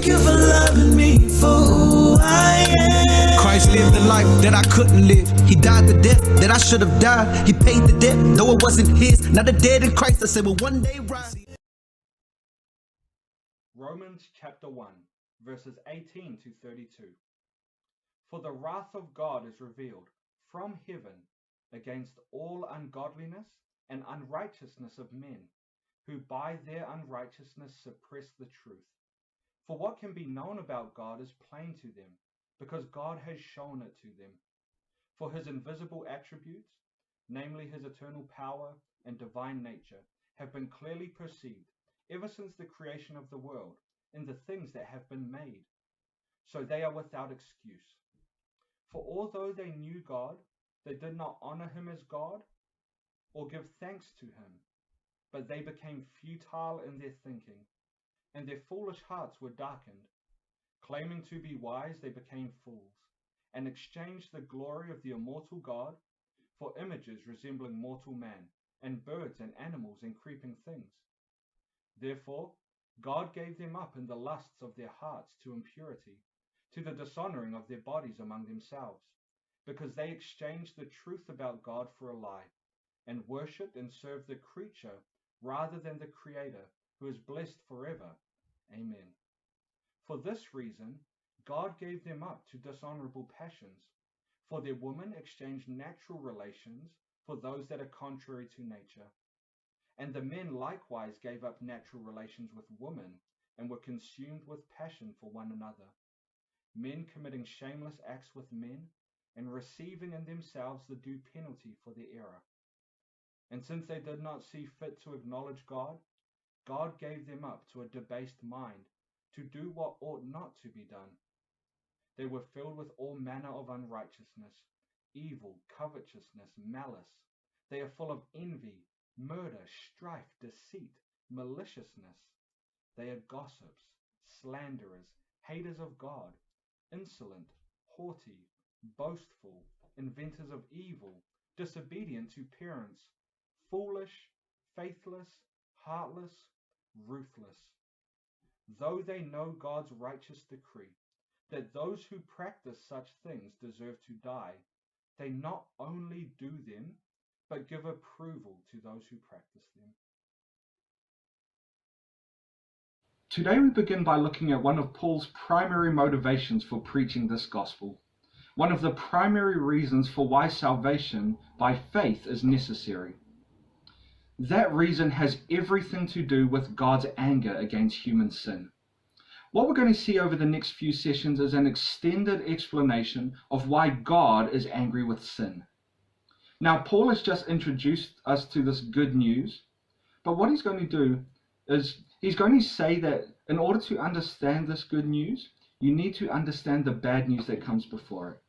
Thank you for loving me for who I am. Christ lived the life that I couldn't live. He died the death that I should have died. He paid the debt, though it wasn't his. Now the dead in Christ, I said, will one day rise. Romans chapter 1, verses 18 to 32. For the wrath of God is revealed from heaven against all ungodliness and unrighteousness of men, who by their unrighteousness suppress the truth. For what can be known about God is plain to them, because God has shown it to them. For his invisible attributes, namely his eternal power and divine nature, have been clearly perceived ever since the creation of the world in the things that have been made. So they are without excuse. For although they knew God, they did not honor him as God or give thanks to him, but they became futile in their thinking, and their foolish hearts were darkened. Claiming to be wise, they became fools, and exchanged the glory of the immortal God for images resembling mortal man, and birds and animals and creeping things. Therefore, God gave them up in the lusts of their hearts to impurity, to the dishonoring of their bodies among themselves, because they exchanged the truth about God for a lie, and worshipped and served the creature rather than the Creator, who is blessed forever. Amen. For this reason, God gave them up to dishonorable passions, for their women exchanged natural relations for those that are contrary to nature. And the men likewise gave up natural relations with women, and were consumed with passion for one another, men committing shameless acts with men, and receiving in themselves the due penalty for their error. And since they did not see fit to acknowledge God, God gave them up to a debased mind, to do what ought not to be done. They were filled with all manner of unrighteousness, evil, covetousness, malice. They are full of envy, murder, strife, deceit, maliciousness. They are gossips, slanderers, haters of God, insolent, haughty, boastful, inventors of evil, disobedient to parents, foolish, faithless, heartless, ruthless. Though they know God's righteous decree, that those who practice such things deserve to die, they not only do them, but give approval to those who practice them. Today we begin by looking at one of Paul's primary motivations for preaching this gospel. One of the primary reasons for why salvation by faith is necessary. That reason has everything to do with God's anger against human sin. What we're going to see over the next few sessions is an extended explanation of why God is angry with sin. Now, Paul has just introduced us to this good news, but what he's going to do is he's going to say that in order to understand this good news, you need to understand the bad news that comes before it.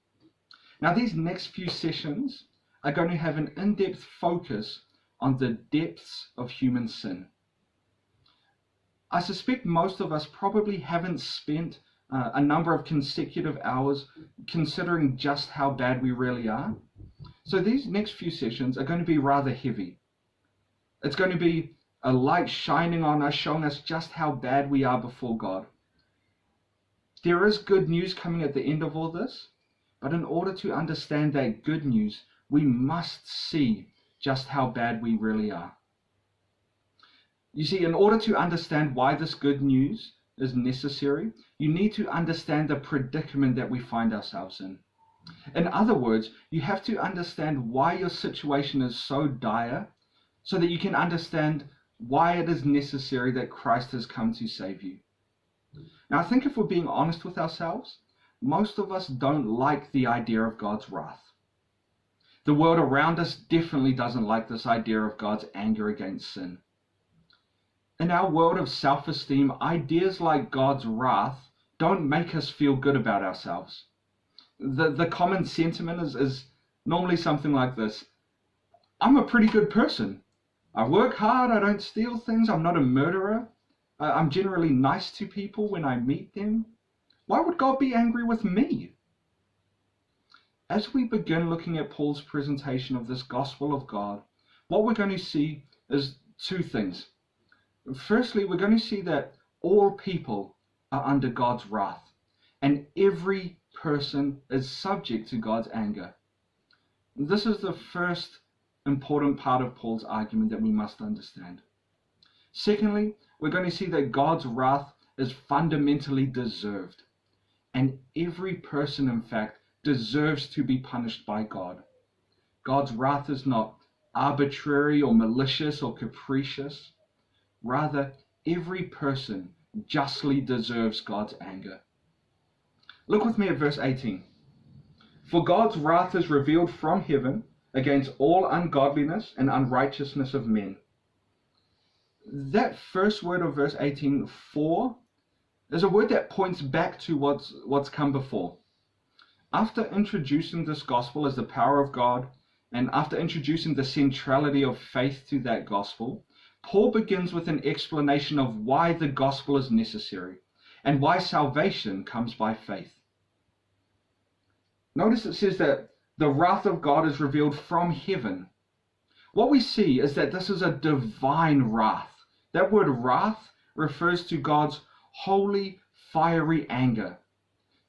Now, these next few sessions are going to have an in-depth focus on the depths of human sin. I suspect most of us probably haven't spent a number of consecutive hours considering just how bad we really are. So these next few sessions are going to be rather heavy. It's going to be a light shining on us, showing us just how bad we are before God. There is good news coming at the end of all this, but in order to understand that good news, we must see just how bad we really are. You see, in order to understand why this good news is necessary, you need to understand the predicament that we find ourselves in. In other words, you have to understand why your situation is so dire, so that you can understand why it is necessary that Christ has come to save you. Now, I think if we're being honest with ourselves, most of us don't like the idea of God's wrath. The world around us definitely doesn't like this idea of God's anger against sin. In our world of self-esteem, ideas like God's wrath don't make us feel good about ourselves. The common sentiment is normally something like this: I'm a pretty good person. I work hard, I don't steal things, I'm not a murderer, I'm generally nice to people when I meet them. Why would God be angry with me? As we begin looking at Paul's presentation of this gospel of God, what we're going to see is two things. Firstly, we're going to see that all people are under God's wrath, and every person is subject to God's anger. This is the first important part of Paul's argument that we must understand. Secondly, we're going to see that God's wrath is fundamentally deserved, and every person, in fact, deserves to be punished by God. God's wrath is not arbitrary or malicious or capricious. Rather, every person justly deserves God's anger. Look with me at verse 18. For God's wrath is revealed from heaven against all ungodliness and unrighteousness of men. That first word of verse 18, for, is a word that points back to what's come before. After introducing this gospel as the power of God, and after introducing the centrality of faith to that gospel, Paul begins with an explanation of why the gospel is necessary and why salvation comes by faith. Notice it says that the wrath of God is revealed from heaven. What we see is that this is a divine wrath. That word wrath refers to God's holy, fiery anger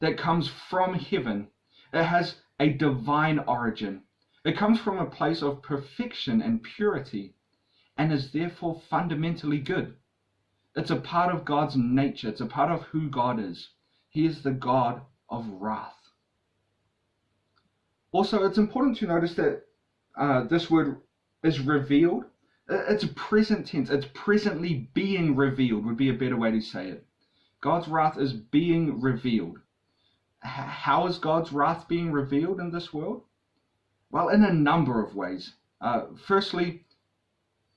that comes from heaven. It has a divine origin. It comes from a place of perfection and purity, and is therefore fundamentally good. It's a part of God's nature. It's a part of who God is. He is the God of wrath. Also, it's important to notice that this word is revealed. It's a present tense. It's presently being revealed would be a better way to say it. God's wrath is being revealed. How is God's wrath being revealed in this world? Well, in a number of ways. Firstly,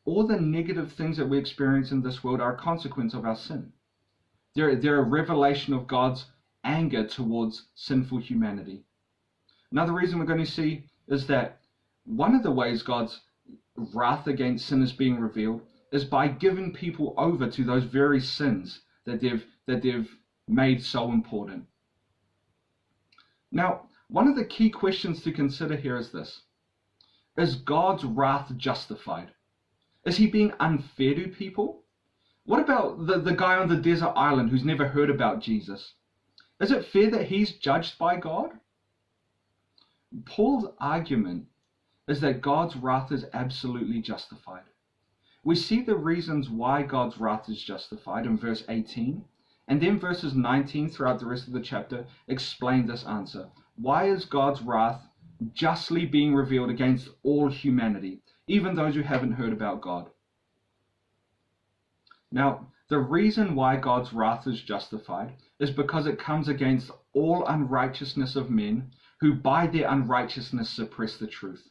all the negative things that we experience in this world are a consequence of our sin. They're a revelation of God's anger towards sinful humanity. Another reason we're going to see is that one of the ways God's wrath against sin is being revealed is by giving people over to those very sins that they've made so important. Now, one of the key questions to consider here is this: is God's wrath justified? Is he being unfair to people? What about the guy on the desert island who's never heard about Jesus? Is it fair that he's judged by God? Paul's argument is that God's wrath is absolutely justified. We see the reasons why God's wrath is justified in verse 18, and then verses 19 throughout the rest of the chapter explain this answer. Why is God's wrath justly being revealed against all humanity, even those who haven't heard about God? Now, the reason why God's wrath is justified is because it comes against all unrighteousness of men who by their unrighteousness suppress the truth.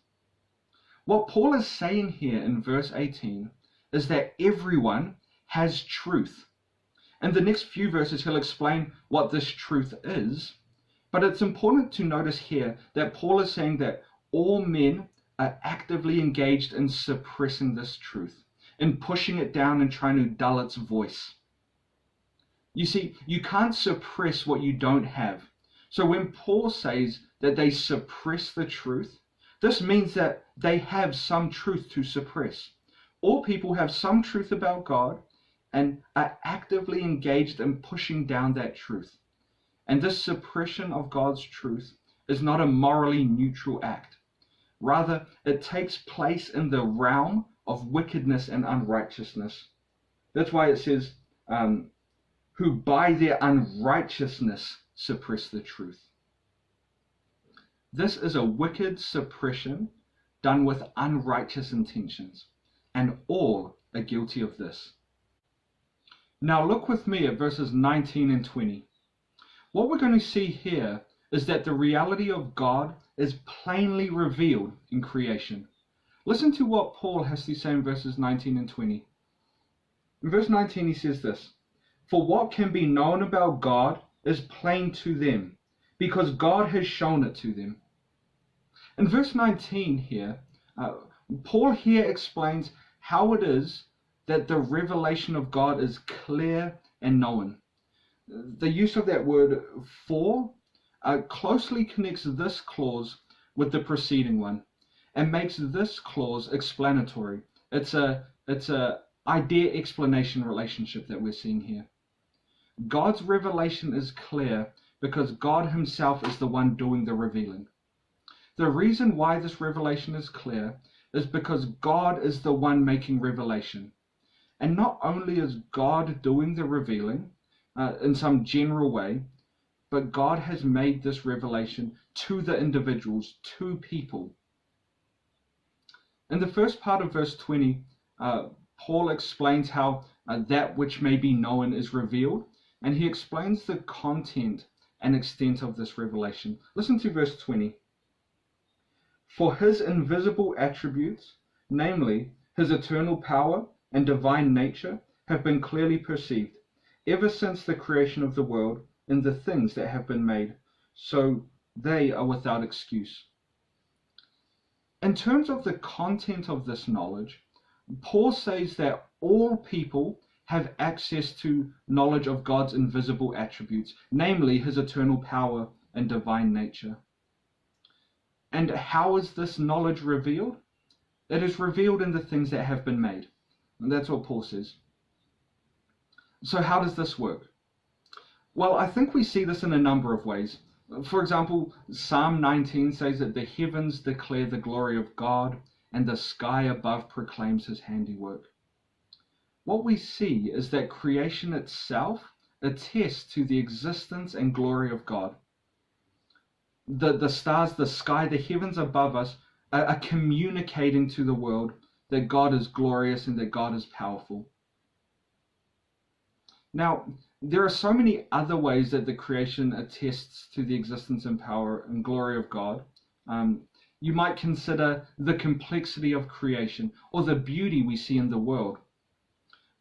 What Paul is saying here in verse 18 is that everyone has truth. In the next few verses, he'll explain what this truth is, but it's important to notice here that Paul is saying that all men are actively engaged in suppressing this truth, in pushing it down and trying to dull its voice. You see, you can't suppress what you don't have. So when Paul says that they suppress the truth, this means that they have some truth to suppress. All people have some truth about God and are actively engaged in pushing down that truth. And this suppression of God's truth is not a morally neutral act. Rather, it takes place in the realm of wickedness and unrighteousness. That's why it says, who by their unrighteousness suppress the truth. This is a wicked suppression done with unrighteous intentions, and all are guilty of this. Now look with me at verses 19 and 20. What we're going to see here is that the reality of God is plainly revealed in creation. Listen to what Paul has to say in verses 19 and 20. In verse 19 he says this: "For what can be known about God is plain to them, because God has shown it to them." In verse 19 here, Paul here explains how it is that the revelation of God is clear and known. The use of that word "for" closely connects this clause with the preceding one and makes this clause explanatory. It's a idea explanation relationship that we're seeing here. God's revelation is clear because God himself is the one doing the revealing. The reason why this revelation is clear is because God is the one making revelation. And not only is God doing the revealing in some general way, but God has made this revelation to the individuals, to people. In the first part of verse 20, Paul explains how that which may be known is revealed, and he explains the content and extent of this revelation. Listen to verse 20. For his invisible attributes, namely his eternal power and divine nature, have been clearly perceived, ever since the creation of the world in the things that have been made, so they are without excuse. In terms of the content of this knowledge, Paul says that all people have access to knowledge of God's invisible attributes, namely his eternal power and divine nature. And how is this knowledge revealed? It is revealed in the things that have been made. And that's what Paul says. So how does this work? Well, I think we see this in a number of ways. For example, Psalm 19 says that the heavens declare the glory of God, and the sky above proclaims his handiwork. What we see is that creation itself attests to the existence and glory of God. The stars, the sky, the heavens above us are communicating to the world that God is glorious and that God is powerful. Now, there are so many other ways that the creation attests to the existence and power and glory of God. You might consider the complexity of creation or the beauty we see in the world.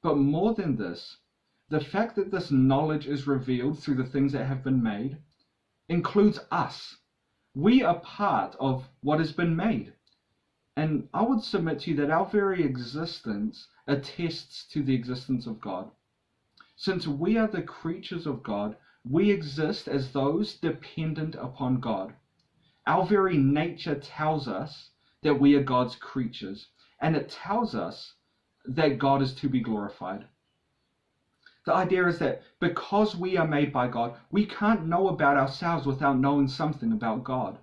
But more than this, the fact that this knowledge is revealed through the things that have been made includes us. We are part of what has been made. And I would submit to you that our very existence attests to the existence of God. Since we are the creatures of God, we exist as those dependent upon God. Our very nature tells us that we are God's creatures, and it tells us that God is to be glorified. The idea is that because we are made by God, we can't know about ourselves without knowing something about God.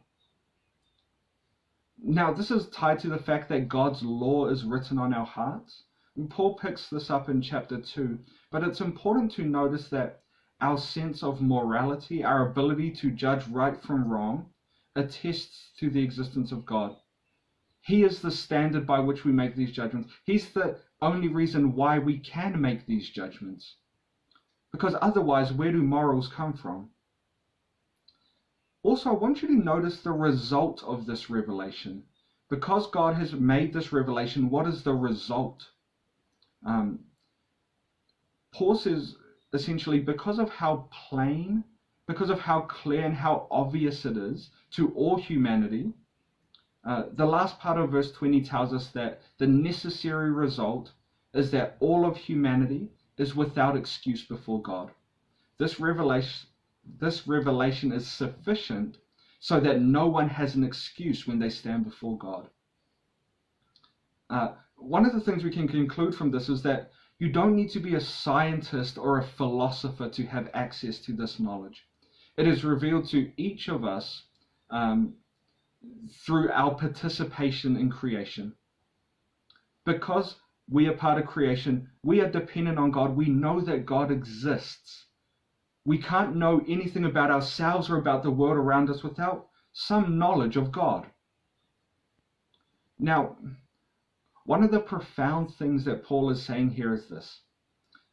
Now, this is tied to the fact that God's law is written on our hearts. And Paul picks this up in chapter 2, but it's important to notice that our sense of morality, our ability to judge right from wrong, attests to the existence of God. He is the standard by which we make these judgments. He's the only reason why we can make these judgments. Because otherwise, where do morals come from? Also, I want you to notice the result of this revelation. Because God has made this revelation, what is the result? Paul says, essentially, because of how plain, because of how clear and how obvious it is to all humanity, the last part of verse 20 tells us that the necessary result is that all of humanity is without excuse before God. This revelation is sufficient so that no one has an excuse when they stand before God. One of the things we can conclude from this is that you don't need to be a scientist or a philosopher to have access to this knowledge. It is revealed to each of us through our participation in creation. Because we are part of creation, we are dependent on God. We know that God exists. We can't know anything about ourselves or about the world around us without some knowledge of God. Now, one of the profound things that Paul is saying here is this: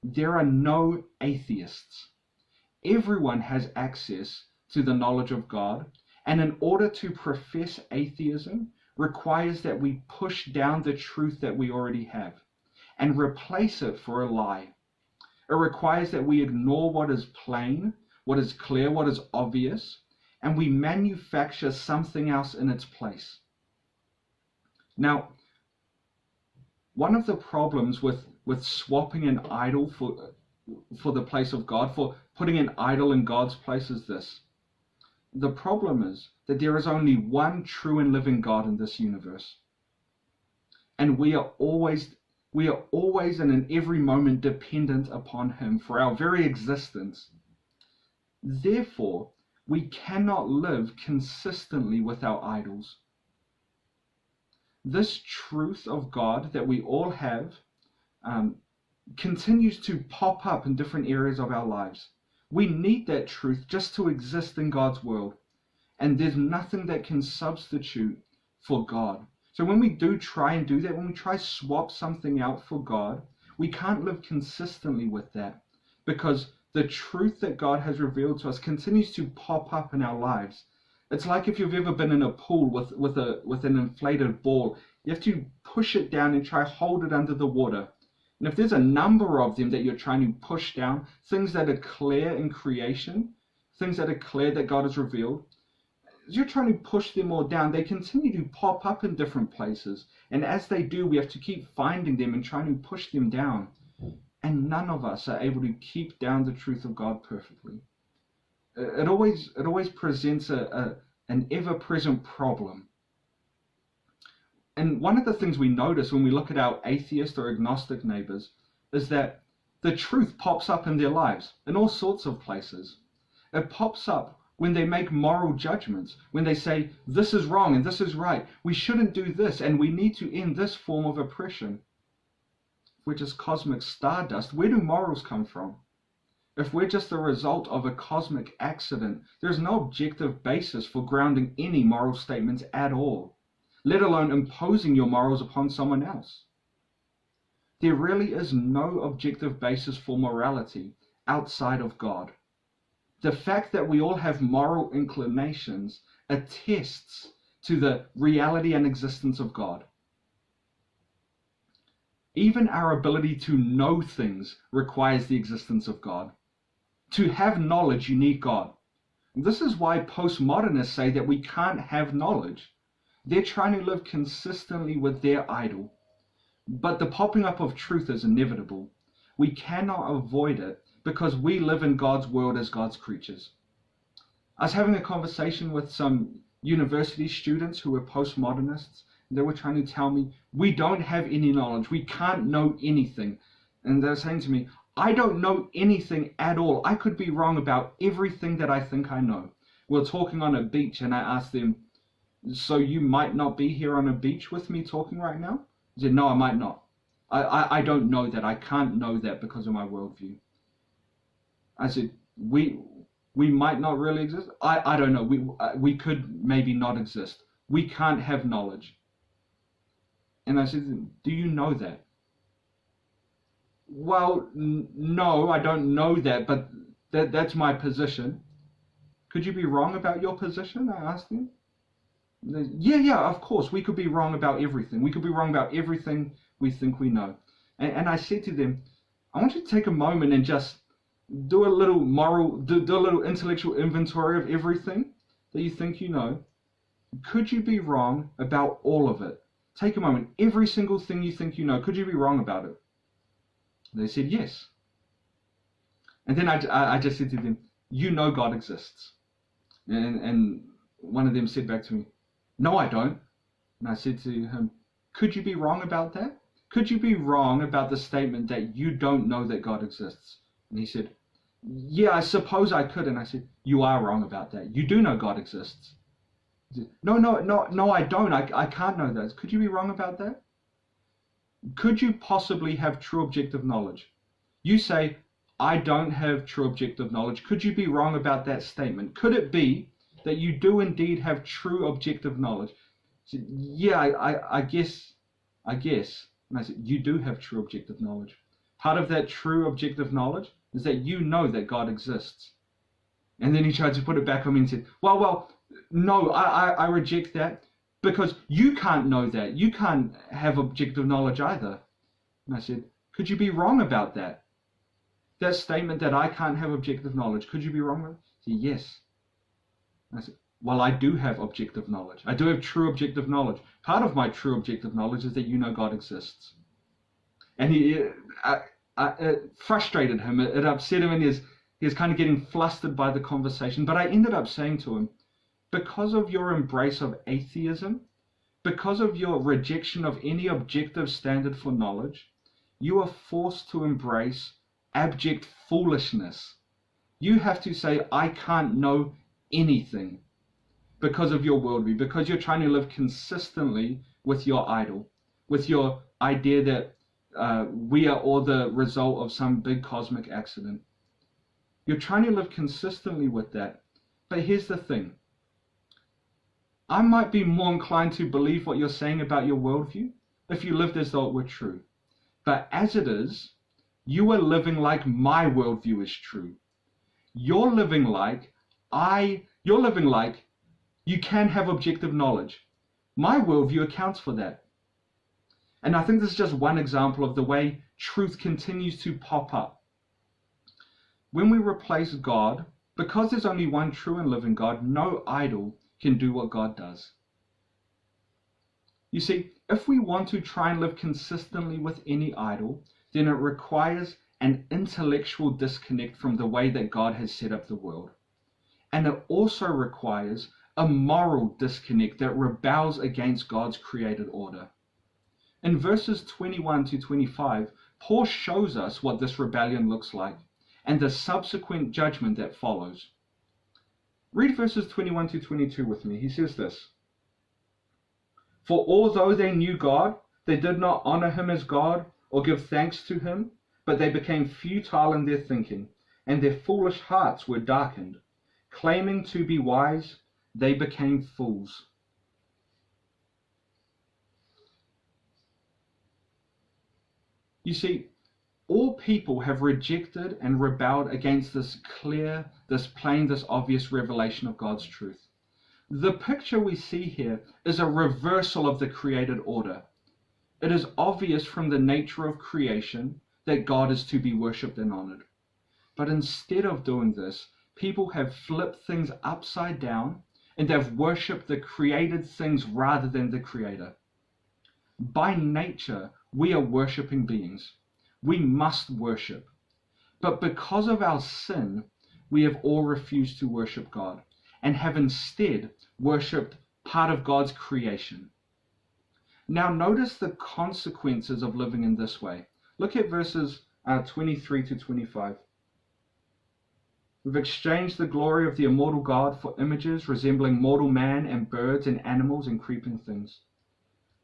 there are no atheists. Everyone has access to the knowledge of God, and in order to profess atheism requires that we push down the truth that we already have and replace it for a lie. It requires that we ignore what is plain, what is clear, what is obvious, and we manufacture something else in its place. Now, one of the problems with swapping an idol for the place of God, for putting an idol in God's place, is this. The problem is that there is only one true and living God in this universe. And we are always We are always and in every moment dependent upon him for our very existence. Therefore, we cannot live consistently with our idols. This truth of God that we all have continues to pop up in different areas of our lives. We need that truth just to exist in God's world. And there's nothing that can substitute for God. So when we do try and do that, when we try to swap something out for God, we can't live consistently with that, because the truth that God has revealed to us continues to pop up in our lives. It's like if you've ever been in a pool with an inflated ball. You have to push it down and try hold it under the water. And if there's a number of them that you're trying to push down, things that are clear in creation, things that are clear that God has revealed, as you're trying to push them all down, they continue to pop up in different places. And as they do, we have to keep finding them and trying to push them down. And none of us are able to keep down the truth of God perfectly. It always presents an ever-present problem. And one of the things we notice when we look at our atheist or agnostic neighbors is that the truth pops up in their lives in all sorts of places. It pops up when they make moral judgments, when they say, this is wrong and this is right, we shouldn't do this, and we need to end this form of oppression. If we're just cosmic stardust, where do morals come from? If we're just the result of a cosmic accident, there's no objective basis for grounding any moral statements at all, let alone imposing your morals upon someone else. There really is no objective basis for morality outside of God. The fact that we all have moral inclinations attests to the reality and existence of God. Even our ability to know things requires the existence of God. To have knowledge, you need God. This is why postmodernists say that we can't have knowledge. They're trying to live consistently with their idol. But the popping up of truth is inevitable. We cannot avoid it because we live in God's world as God's creatures. I was having a conversation with some university students who were postmodernists. They were trying to tell me, we don't have any knowledge. We can't know anything. And they're saying to me, I don't know anything at all. I could be wrong about everything that I think I know. We're talking on a beach and I asked them, so you might not be here on a beach with me talking right now? They said, no, I might not. I don't know that. I can't know that because of my worldview. I said, we might not really exist. I don't know. We could maybe not exist. We can't have knowledge. And I said, do you know that? Well, no, I don't know that, but that's my position. Could you be wrong about your position? I asked him. Yeah, of course. We could be wrong about everything. We could be wrong about everything we think we know. And I said to them, I want you to take a moment and just do a little do a little intellectual inventory of everything that you think you know. Could you be wrong about all of it? Take a moment. Every single thing you think you know, could you be wrong about it? They said yes. And then I just said to them, you know God exists. And one of them said back to me, no, I don't. And I said to him, could you be wrong about that? Could you be wrong about the statement that you don't know that God exists? And he said, yeah, I suppose I could. And I said, you are wrong about that. You do know God exists. He said, no, I don't. I can't know that. Could you be wrong about that? Could you possibly have true objective knowledge? You say, I don't have true objective knowledge. Could you be wrong about that statement? Could it be that you do indeed have true objective knowledge? He said, yeah, I guess. And I said, you do have true objective knowledge. Part of that true objective knowledge is that you know that God exists. And then he tried to put it back on me and said, well, no, I reject that because you can't know that. You can't have objective knowledge either. And I said, could you be wrong about that? That statement that I can't have objective knowledge, could you be wrong with it? He said, yes. And I said, well, I do have objective knowledge. I do have true objective knowledge. Part of my true objective knowledge is that you know God exists. And it frustrated him. It upset him, and he was kind of getting flustered by the conversation. But I ended up saying to him, because of your embrace of atheism, because of your rejection of any objective standard for knowledge, you are forced to embrace abject foolishness. You have to say, I can't know anything because of your worldview, because you're trying to live consistently with your idol, with your idea that we are all the result of some big cosmic accident. You're trying to live consistently with that. But here's the thing. I might be more inclined to believe what you're saying about your worldview if you lived as though it were true. But as it is, you are living like my worldview is true. You're living like you can have objective knowledge. My worldview accounts for that. And I think this is just one example of the way truth continues to pop up. When we replace God, because there's only one true and living God, no idol can do what God does. You see, if we want to try and live consistently with any idol, then it requires an intellectual disconnect from the way that God has set up the world. And it also requires a moral disconnect that rebels against God's created order. In verses 21 to 25, Paul shows us what this rebellion looks like and the subsequent judgment that follows. Read verses 21 to 22 with me. He says this: For although they knew God, they did not honor him as God or give thanks to him, but they became futile in their thinking, and their foolish hearts were darkened. Claiming to be wise, they became fools. You see, all people have rejected and rebelled against this clear, this plain, this obvious revelation of God's truth. The picture we see here is a reversal of the created order. It is obvious from the nature of creation that God is to be worshipped and honored. But instead of doing this, people have flipped things upside down and have worshipped the created things rather than the Creator. By nature, we are worshipping beings. We must worship. But because of our sin, we have all refused to worship God and have instead worshipped part of God's creation. Now notice the consequences of living in this way. Look at verses 23 to 25. We've exchanged the glory of the immortal God for images resembling mortal man and birds and animals and creeping things.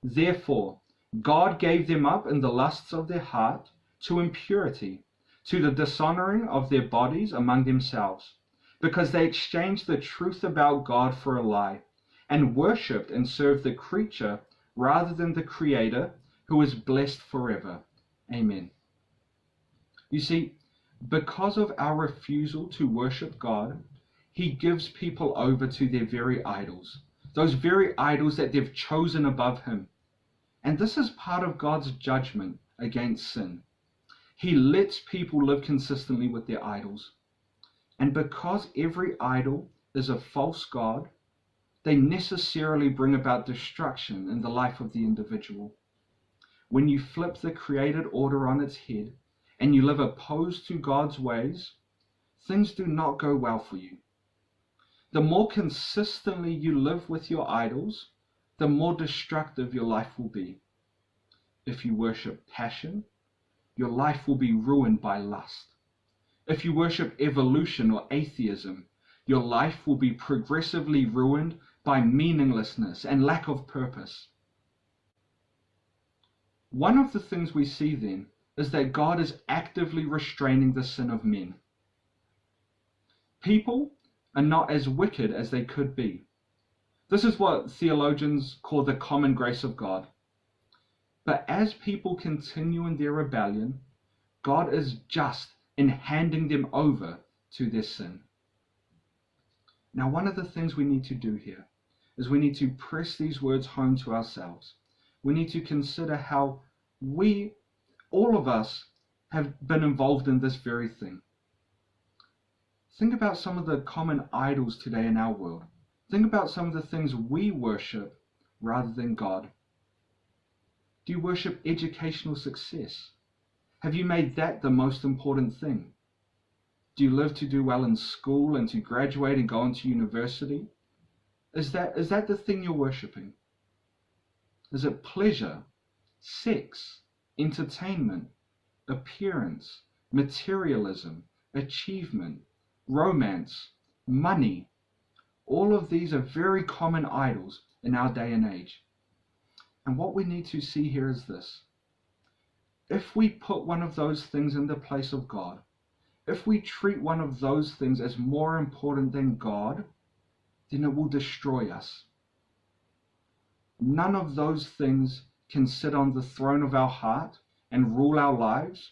Therefore, God gave them up in the lusts of their heart to impurity, to the dishonoring of their bodies among themselves, because they exchanged the truth about God for a lie, and worshipped and served the creature rather than the Creator, who is blessed forever. Amen. You see, because of our refusal to worship God, He gives people over to their very idols, those very idols that they've chosen above Him. And this is part of God's judgment against sin. He lets people live consistently with their idols. And because every idol is a false god, they necessarily bring about destruction in the life of the individual. When you flip the created order on its head and you live opposed to God's ways, things do not go well for you. The more consistently you live with your idols, the more destructive your life will be. If you worship passion, your life will be ruined by lust. If you worship evolution or atheism, your life will be progressively ruined by meaninglessness and lack of purpose. One of the things we see then is that God is actively restraining the sin of men. People are not as wicked as they could be. This is what theologians call the common grace of God. But as people continue in their rebellion, God is just in handing them over to their sin. Now, one of the things we need to do here is we need to press these words home to ourselves. We need to consider how we, all of us, have been involved in this very thing. Think about some of the common idols today in our world. Think about some of the things we worship rather than God. Do you worship educational success? Have you made that the most important thing? Do you live to do well in school and to graduate and go on to university? Is that the thing you're worshipping? Is it pleasure, sex, entertainment, appearance, materialism, achievement, romance, money. All of these are very common idols in our day and age. And what we need to see here is this. If we put one of those things in the place of God, if we treat one of those things as more important than God, then it will destroy us. None of those things can sit on the throne of our heart and rule our lives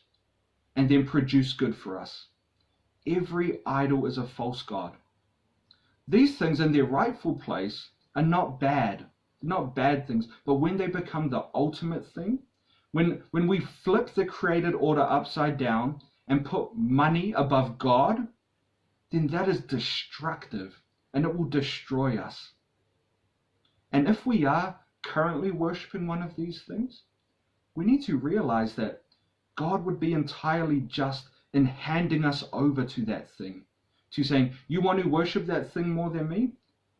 and then produce good for us. Every idol is a false god. These things in their rightful place are not bad things, but when they become the ultimate thing, when we flip the created order upside down and put money above God, then that is destructive and it will destroy us. And if we are currently worshiping one of these things, we need to realize that God would be entirely just in handing us over to that thing, to saying, you want to worship that thing more than me?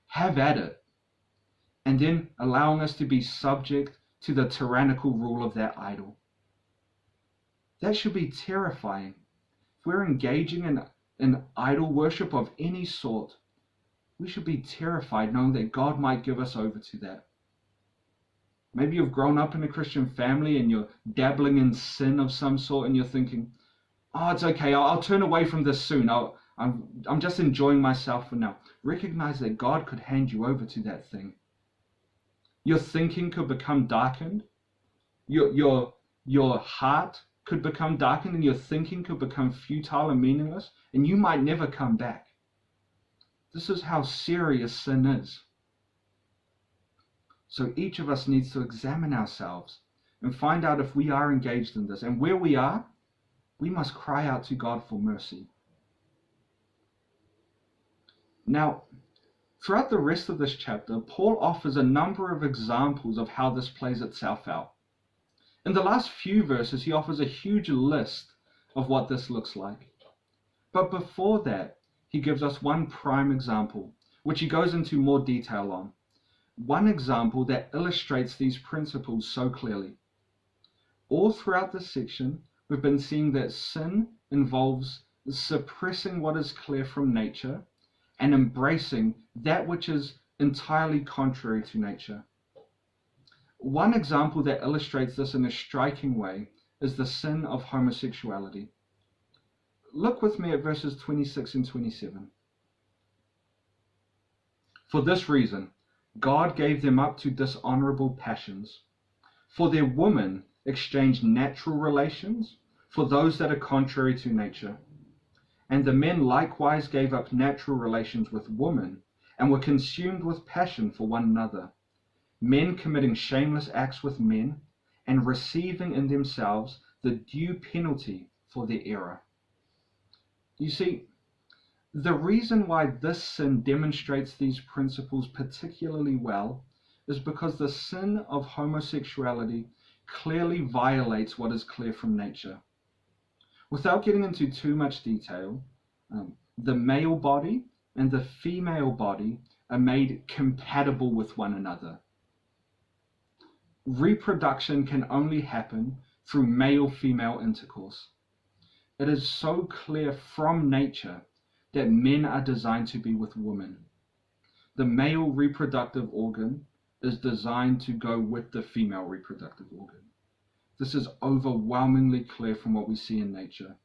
Have at it. And then allowing us to be subject to the tyrannical rule of that idol. That should be terrifying. If we're engaging in idol worship of any sort, we should be terrified knowing that God might give us over to that. Maybe you've grown up in a Christian family and you're dabbling in sin of some sort and you're thinking, oh, it's okay, I'll turn away from this soon. I'm just enjoying myself for now. Recognize that God could hand you over to that thing. Your thinking could become darkened. Your heart could become darkened and your thinking could become futile and meaningless, and you might never come back. This is how serious sin is. So each of us needs to examine ourselves and find out if we are engaged in this. And where we are, we must cry out to God for mercy. Now, throughout the rest of this chapter, Paul offers a number of examples of how this plays itself out. In the last few verses, he offers a huge list of what this looks like. But before that, he gives us one prime example, which he goes into more detail on. One example that illustrates these principles so clearly. All throughout this section, we've been seeing that sin involves suppressing what is clear from nature and embracing that which is entirely contrary to nature. One example that illustrates this in a striking way is the sin of homosexuality. Look with me at verses 26 and 27. For this reason, God gave them up to dishonorable passions. For their women exchanged natural relations for those that are contrary to nature. And the men likewise gave up natural relations with women and were consumed with passion for one another, men committing shameless acts with men and receiving in themselves the due penalty for their error. You see, the reason why this sin demonstrates these principles particularly well is because the sin of homosexuality clearly violates what is clear from nature. Without getting into too much detail, the male body and the female body are made compatible with one another. Reproduction can only happen through male-female intercourse. It is so clear from nature that men are designed to be with women. The male reproductive organ is designed to go with the female reproductive organ. This is overwhelmingly clear from what we see in nature.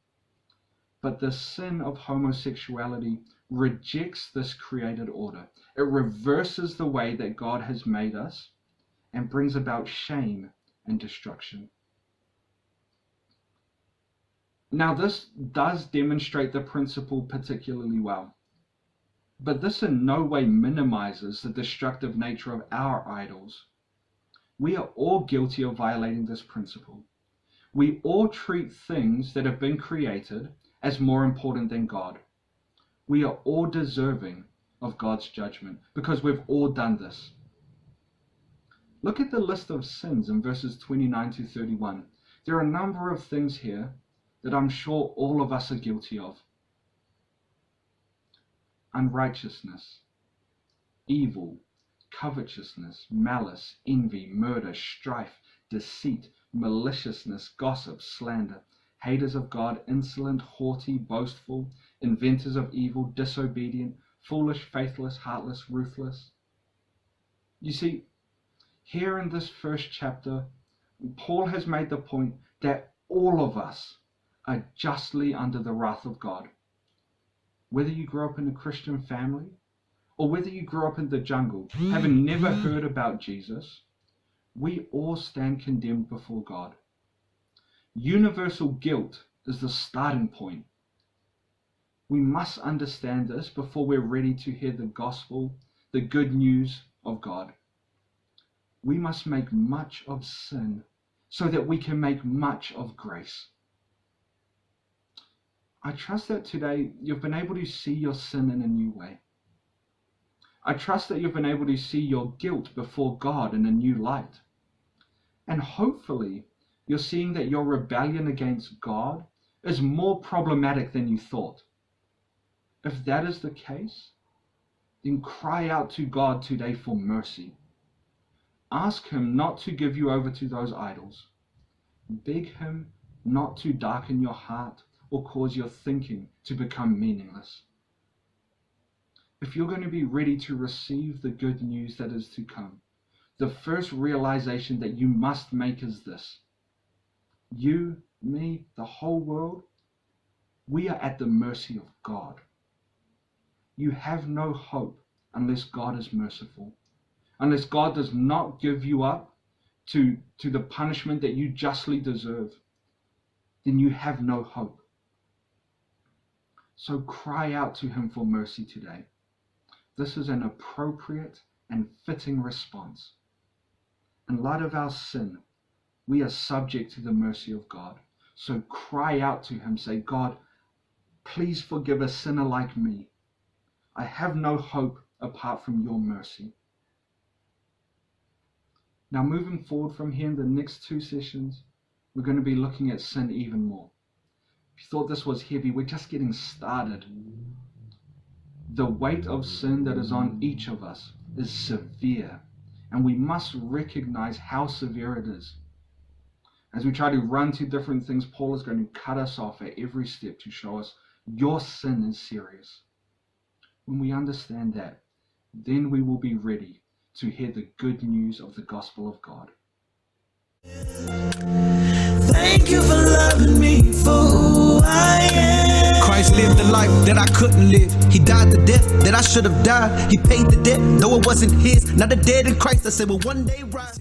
But the sin of homosexuality rejects this created order. It reverses the way that God has made us and brings about shame and destruction. Now, this does demonstrate the principle particularly well, but this in no way minimizes the destructive nature of our idols. We are all guilty of violating this principle. We all treat things that have been created as more important than God. We are all deserving of God's judgment because we've all done this. Look at the list of sins in verses 29 to 31. There are a number of things here that I'm sure all of us are guilty of. Unrighteousness, evil, covetousness, malice, envy, murder, strife, deceit, maliciousness, gossip, slander, haters of God, insolent, haughty, boastful, inventors of evil, disobedient, foolish, faithless, heartless, ruthless. You see, here in this first chapter, Paul has made the point that all of us are justly under the wrath of God. Whether you grew up in a Christian family or whether you grew up in the jungle, having never heard about Jesus, we all stand condemned before God. Universal guilt is the starting point. We must understand this before we're ready to hear the gospel, the good news of God. We must make much of sin so that we can make much of grace. I trust that today you've been able to see your sin in a new way. I trust that you've been able to see your guilt before God in a new light. And hopefully you're seeing that your rebellion against God is more problematic than you thought. If that is the case, then cry out to God today for mercy. Ask Him not to give you over to those idols. Beg Him not to darken your heart or cause your thinking to become meaningless. If you're going to be ready to receive the good news that is to come, the first realization that you must make is this: you, me, the whole world, we are at the mercy of God. You have no hope unless God is merciful. Unless God does not give you up to the punishment that you justly deserve, then you have no hope. So cry out to Him for mercy today. This is an appropriate and fitting response. In light of our sin, we are subject to the mercy of God. So cry out to Him, say, God, please forgive a sinner like me. I have no hope apart from your mercy. Now, moving forward from here in the next 2 sessions, we're going to be looking at sin even more. If you thought this was heavy, we're just getting started. The weight of sin that is on each of us is severe, and we must recognize how severe it is. As we try to run to different things, Paul is going to cut us off at every step to show us your sin is serious. When we understand that, then we will be ready to hear the good news of the gospel of God. Thank you for loving me for who I am. Christ lived the life that I couldn't live. He died the death that I should have died. He paid the debt, though it wasn't his. Now the dead in Christ, I said, will one day rise.